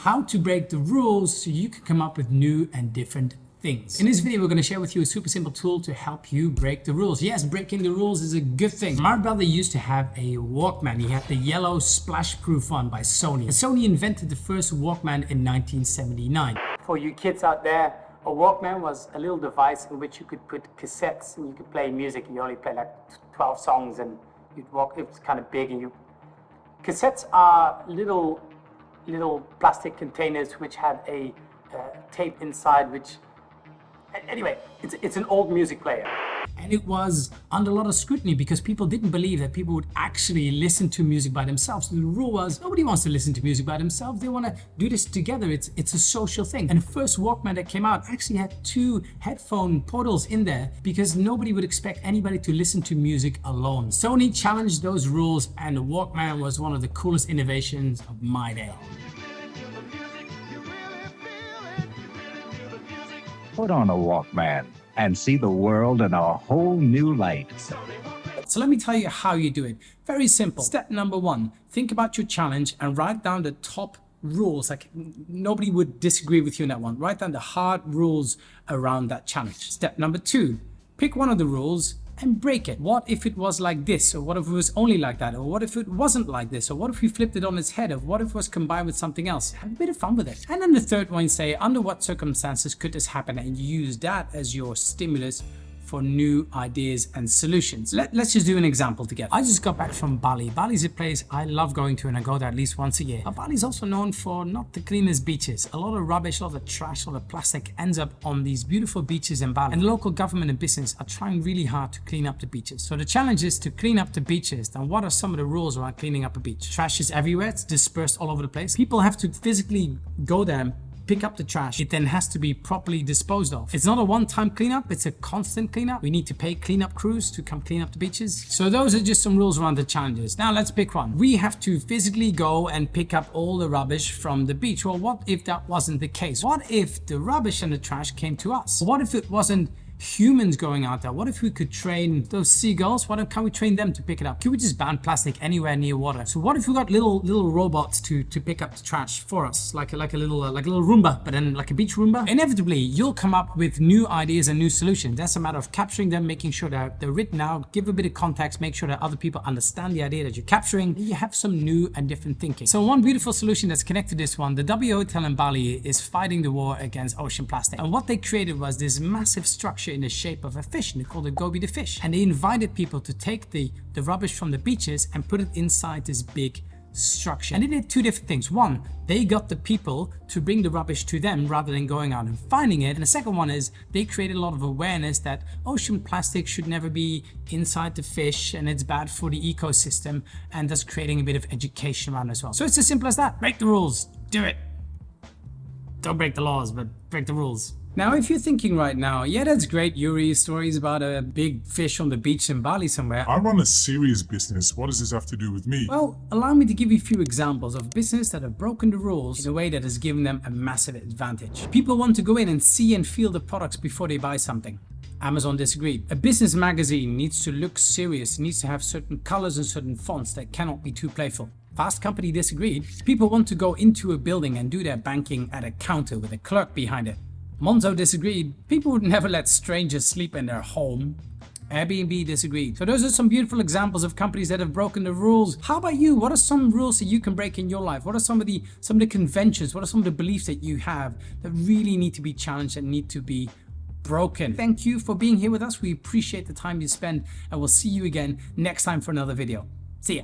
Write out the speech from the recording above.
how to break the rules so you can come up with new and different things. In this video, we're going to share with you a super simple tool to help you break the rules. Yes, breaking the rules is a good thing. My brother used to have a Walkman. He had the yellow splash-proof one by Sony. And Sony invented the first Walkman in 1979. For you kids out there, a Walkman was a little device in which you could put cassettes and you could play music. You only play like 12 songs and you'd walk. It was kind of big, and cassettes are little plastic containers which had a tape inside, which anyway, it's an old music player. And it was under a lot of scrutiny because people didn't believe that people would actually listen to music by themselves. The rule was nobody wants to listen to music by themselves. They want to do this together. It's a social thing. And the first Walkman that came out actually had 2 headphone portals in there because nobody would expect anybody to listen to music alone. Sony challenged those rules, and the Walkman was one of the coolest innovations of my day. Put on a Walkman and see the world in a whole new light. So let me tell you how you do it. Very simple. Step number 1, think about your challenge and write down the top rules. Like nobody would disagree with you in that one. Write down the hard rules around that challenge. Step number 2, pick one of the rules and break it. What if it was like this? Or what if it was only like that? Or what if it wasn't like this? Or what if we flipped it on its head? Or what if it was combined with something else? Have a bit of fun with it. And then the third one, say, under what circumstances could this happen? And you use that as your stimulus for new ideas and solutions. Let's just do an example together. I just got back from Bali. Bali's a place I love going to, and I go there at least once a year. But Bali's also known for not the cleanest beaches. A lot of rubbish, a lot of trash, a lot of plastic ends up on these beautiful beaches in Bali. And the local government and business are trying really hard to clean up the beaches. So the challenge is to clean up the beaches. Then what are some of the rules around cleaning up a beach? Trash is everywhere. It's dispersed all over the place. People have to physically go there, pick up the trash. It then has to be properly disposed of. It's not a one-time cleanup, it's a constant cleanup. We need to pay cleanup crews to come clean up the beaches. So those are just some rules around the challenges. Now let's pick one. We have to physically go and pick up all the rubbish from the beach. Well, what if that wasn't the case? What if the rubbish and the trash came to us? What if it wasn't humans going out there? What if we could train those seagulls? Can't we train them to pick it up? Can we just ban plastic anywhere near water? So what if we got little robots to pick up the trash for us, like a little Roomba, but then like a beach Roomba? Inevitably, you'll come up with new ideas and new solutions. That's a matter of capturing them, making sure that they're written out, give a bit of context, make sure that other people understand the idea that you're capturing. You have some new and different thinking. So one beautiful solution that's connected to this one, the W Hotel in Bali is fighting the war against ocean plastic. And what they created was this massive structure in the shape of a fish, and they called it Goby the fish. And they invited people to take the rubbish from the beaches and put it inside this big structure. And they did 2 different things. One, they got the people to bring the rubbish to them rather than going out and finding it. And the second one is they created a lot of awareness that ocean plastic should never be inside the fish and it's bad for the ecosystem, and thus creating a bit of education around it as well. So it's as simple as that. Break the rules. Do it. Don't break the laws, but break the rules. Now, if you're thinking right now, yeah, that's great, Yuri, stories about a big fish on the beach in Bali somewhere. I run a serious business. What does this have to do with me? Well, allow me to give you a few examples of business that have broken the rules in a way that has given them a massive advantage. People want to go in and see and feel the products before they buy something. Amazon disagreed. A business magazine needs to look serious, needs to have certain colors and certain fonts that cannot be too playful. Fast Company disagreed. People want to go into a building and do their banking at a counter with a clerk behind it. Monzo disagreed. People would never let strangers sleep in their home. Airbnb disagreed. So those are some beautiful examples of companies that have broken the rules. How about you? What are some rules that you can break in your life? What are some of the conventions? What are some of the beliefs that you have that really need to be challenged and need to be broken? Thank you for being here with us. We appreciate the time you spend, and we'll see you again next time for another video. See ya.